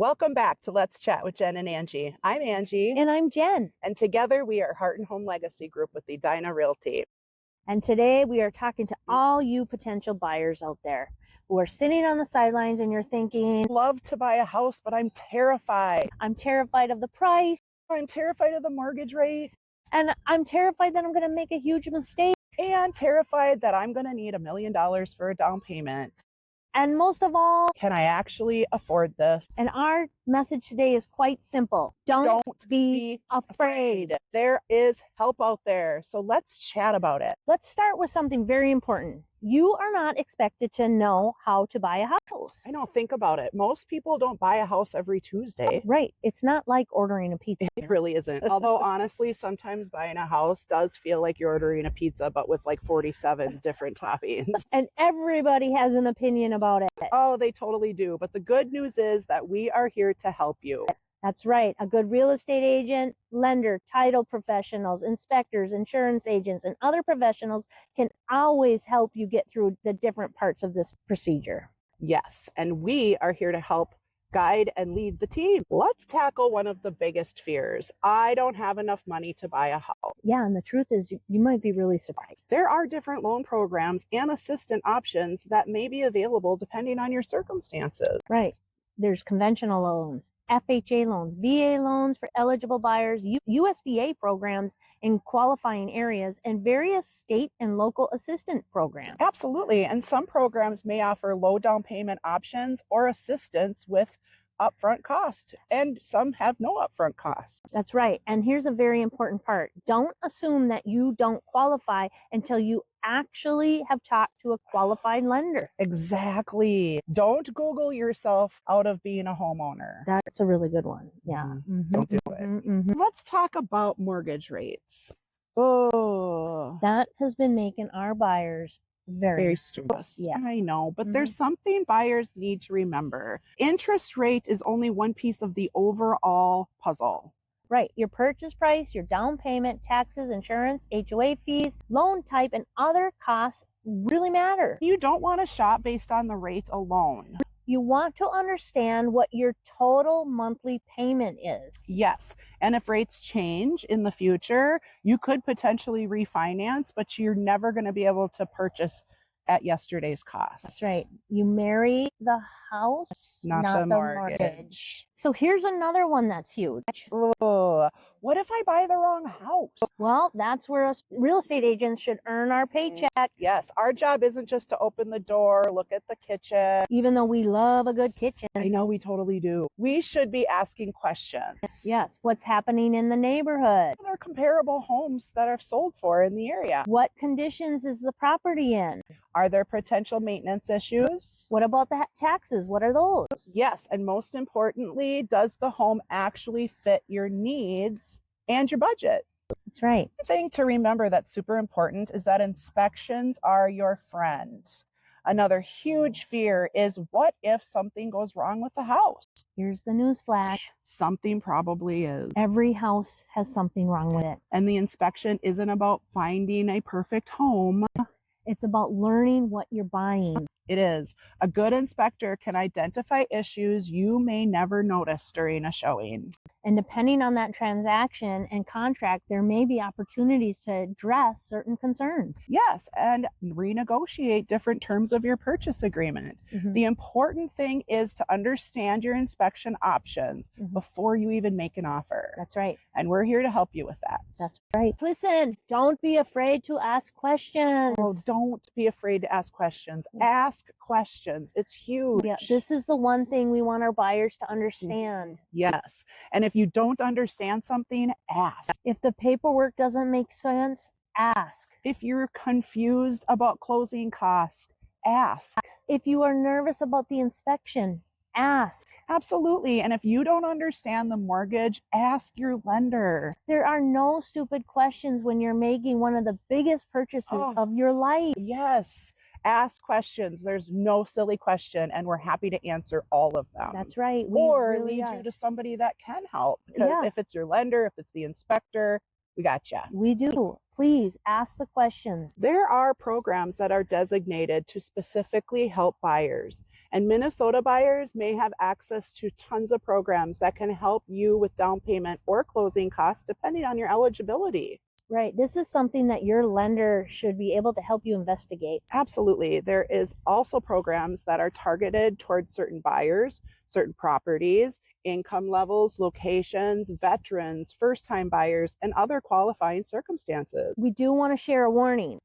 Welcome back to Let's Chat with Jen and Angie. I'm Angie. And I'm Jen. And together we are Heart and Home Legacy Group with Edina Realty. And today we are talking to all you potential buyers out there who are sitting on the sidelines and you're thinking, Love to buy a house, but I'm terrified. I'm terrified of the price. I'm terrified of the mortgage rate. And I'm terrified that I'm going to make a huge mistake. And terrified that I'm going to need $1 million for a down payment. And most of all, can I actually afford this? And our message today is quite simple. Don't be afraid. There is help out there. So let's chat about it. Let's start with something very important. You are not expected to know how to buy a house. I know, think about it. Most people don't buy a house every Tuesday. Right. It's not like ordering a pizza. It really isn't. Although honestly, sometimes buying a house does feel like you're ordering a pizza, but with like 47 different toppings. And everybody has an opinion about it. Oh, they totally do. But the good news is that we are here to help you. That's right. A good real estate agent, lender, title professionals, inspectors, insurance agents, and other professionals can always help you get through the different parts of this procedure. Yes, and we are here to help guide and lead the team. Let's tackle one of the biggest fears. I don't have enough money to buy a house. Yeah, and the truth is you might be really surprised. There are different loan programs and assistant options that may be available depending on your circumstances. Right. There's conventional loans, FHA loans, VA loans for eligible buyers, USDA programs in qualifying areas, and various state and local assistance programs. Absolutely. And some programs may offer low down payment options or assistance with upfront cost, and some have no upfront costs. That's right. And here's a very important part. Don't assume that you don't qualify until you actually have talked to a qualified lender. Exactly. Don't Google yourself out of being a homeowner. That's a really good one. Yeah. Mm-hmm. Don't do it. Let's talk about mortgage rates. Oh, that has been making our buyers very stressed. Yeah, I know, but there's something buyers need to remember. Interest rate is only one piece of the overall puzzle. Right. Your purchase price, your down payment, taxes, insurance, HOA fees, loan type, and other costs really matter. You don't want to shop based on the rate alone. You want to understand what your total monthly payment is. Yes. And if rates change in the future, you could potentially refinance, but you're never going to be able to purchase at yesterday's cost. That's right. You marry the house, not the mortgage. So here's another one that's huge. Oh, what if I buy the wrong house? Well, that's where us real estate agents should earn our paycheck. Yes, our job isn't just to open the door, look at the kitchen. Even though we love a good kitchen. I know we totally do. We should be asking questions. Yes, what's happening in the neighborhood? What are comparable homes that are sold for in the area? What conditions is the property in? Are there potential maintenance issues? What about the taxes? What are those? Yes, and most importantly, does the home actually fit your needs and your budget? That's right. The thing to remember that's super important is that inspections are your friend. Another huge fear is, what if something goes wrong with the house? Here's the news flash. Something probably is. Every house has something wrong with it. And the inspection isn't about finding a perfect home. It's about learning what you're buying. It is. A good inspector can identify issues you may never notice during a showing. And depending on that transaction and contract, there may be opportunities to address certain concerns. Yes, and renegotiate different terms of your purchase agreement. The important thing is to understand your inspection options before you even make an offer. That's right. And we're here to help you with that. That's right. Listen, don't be afraid to ask questions. Oh, don't be afraid to ask questions. Ask questions. It's huge. Yeah, this is the one thing we want our buyers to understand. Yes. And if you don't understand something, ask. If the paperwork doesn't make sense, ask. If you're confused about closing costs, ask. If you are nervous about the inspection, ask. Absolutely. And if you don't understand the mortgage, ask your lender. There are no stupid questions when you're making one of the biggest purchases of your life. Yes. Ask questions. There's no silly question, and we're happy to answer all of them. That's right. Or lead you to somebody that can help. Because if it's your lender, if it's the inspector, we got you. We do. Please ask the questions. There are programs that are designated to specifically help buyers, And Minnesota buyers may have access to tons of programs that can help you with down payment or closing costs, depending on your eligibility. Right. This is something that your lender should be able to help you investigate. Absolutely. There is also programs that are targeted towards certain buyers, certain properties, income levels, locations, veterans, first-time buyers, and other qualifying circumstances. We do want to share a warning.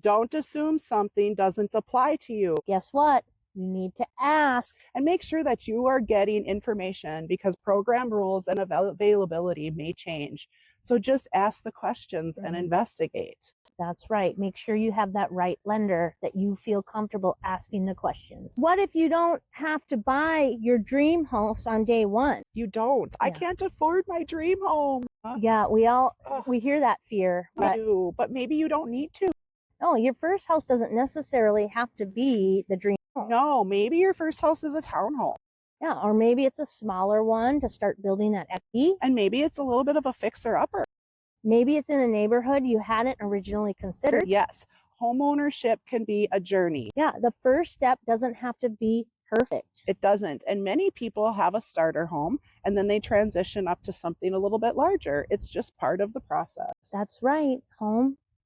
Don't assume something doesn't apply to you. Guess what? You need to ask. And make sure that you are getting information, because program rules and availability may change. So just ask the questions and investigate. That's right. Make sure you have that right lender that you feel comfortable asking the questions. What if you don't have to buy your dream house on day one? You don't. I Yeah. can't afford my dream home. Yeah, we hear that fear, But maybe you don't need to. no, your first house doesn't necessarily have to be the dream home. No, maybe your first house is a townhome. Yeah, or maybe it's a smaller one to start building that equity. And maybe it's a little bit of a fixer-upper. Maybe it's in a neighborhood you hadn't originally considered. Yes, homeownership can be a journey. Yeah, the first step doesn't have to be perfect. It doesn't. And many people have a starter home and then they transition up to something a little bit larger. It's just part of the process. That's right.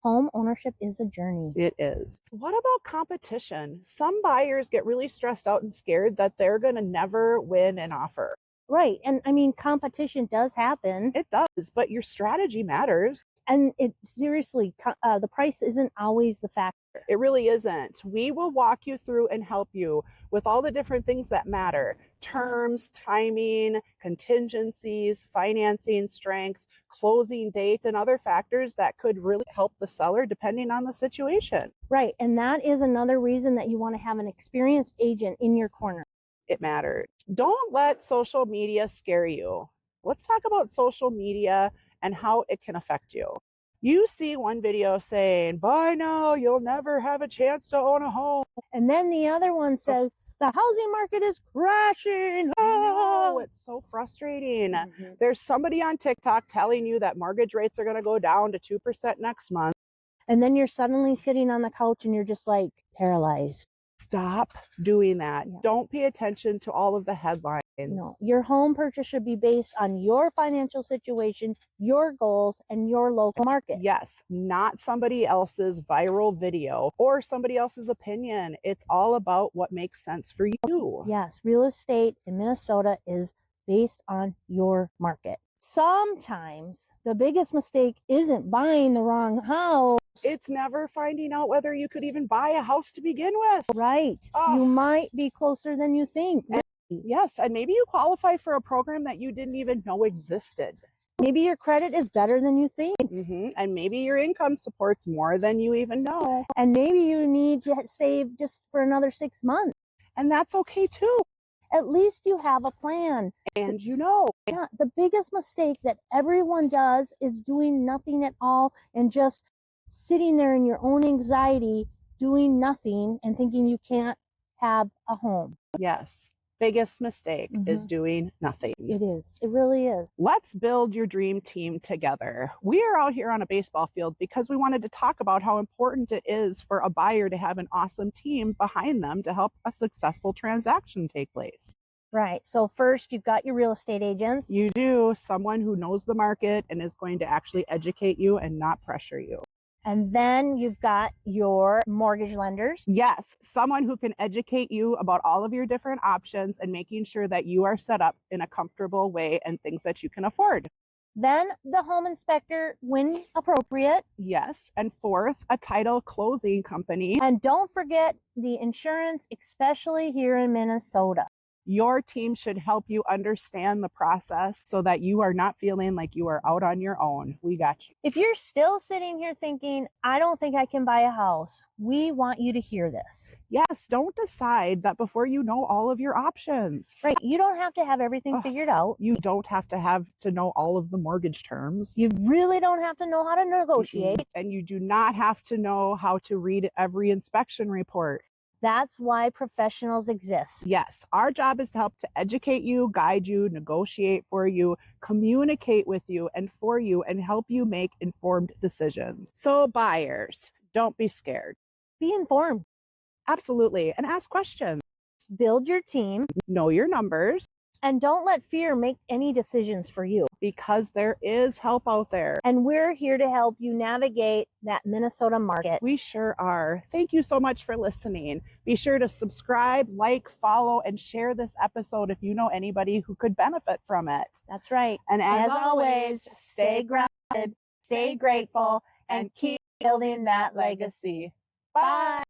Home ownership is a journey. It is. What about competition? Some buyers get really stressed out and scared that they're going to never win an offer. Right. And I mean, competition does happen. It does, but your strategy matters. And it seriously, the price isn't always the factor. It really isn't. We will walk you through and help you with all the different things that matter: terms, timing, contingencies, financing strength, closing date, and other factors that could really help the seller depending on the situation. Right. And that is another reason that you want to have an experienced agent in your corner. It matters. Don't let social media scare you. Let's talk about social media and how it can affect you. You see one video saying, "Buy now, you'll never have a chance to own a home." And then the other one says, the housing market is crashing. Oh, it's so frustrating. There's somebody on TikTok telling you that mortgage rates are going to go down to 2% next month. And then you're suddenly sitting on the couch and you're just like paralyzed. Stop doing that. Yeah. Don't pay attention to all of the headlines. No, your home purchase should be based on your financial situation, your goals, and your local market. Yes, not somebody else's viral video or somebody else's opinion. It's all about what makes sense for you. Yes, real estate in Minnesota is based on your market. Sometimes the biggest mistake isn't buying the wrong house. It's never finding out whether you could even buy a house to begin with. Right. Oh. You might be closer than you think. Yes, and maybe you qualify for a program that you didn't even know existed. Maybe your credit is better than you think. And maybe your income supports more than you even know. And maybe you need to save just for another 6 months. And that's okay too. At least you have a plan. And you know. Yeah, the biggest mistake that everyone does is doing nothing at all and just sitting there in your own anxiety, doing nothing and thinking you can't have a home. Yes. Biggest mistake is doing nothing. It is. It really is. Let's build your dream team together. We are out here on a baseball field because we wanted to talk about how important it is for a buyer to have an awesome team behind them to help a successful transaction take place. Right. So first, you've got your real estate agents. You do. Someone who knows the market and is going to actually educate you and not pressure you. And then you've got your mortgage lenders. Yes, someone who can educate you about all of your different options and making sure that you are set up in a comfortable way and things that you can afford. Then the home inspector when appropriate. Yes. And fourth, a title closing company. And don't forget the insurance, especially here in Minnesota. Your team should help you understand the process so that you are not feeling like you are out on your own. We got you. If you're still sitting here thinking, I don't think I can buy a house, we want you to hear this. Yes, don't decide that before you know all of your options. Right. You don't have to have everything figured out. You don't have to know all of the mortgage terms. You really don't have to know how to negotiate. And you do not have to know how to read every inspection report. That's why professionals exist. Yes, our job is to help to educate you, guide you, negotiate for you, communicate with you and for you, and help you make informed decisions. So buyers, don't be scared. Be informed. Absolutely. And ask questions. build your team, know your numbers, and don't let fear make any decisions for you. because there is help out there. And we're here to help you navigate that Minnesota market. We sure are. Thank you so much for listening. Be sure to subscribe, like, follow, and share this episode if you know anybody who could benefit from it. That's right. And as always, stay grounded, stay grateful, and keep building that legacy. Bye.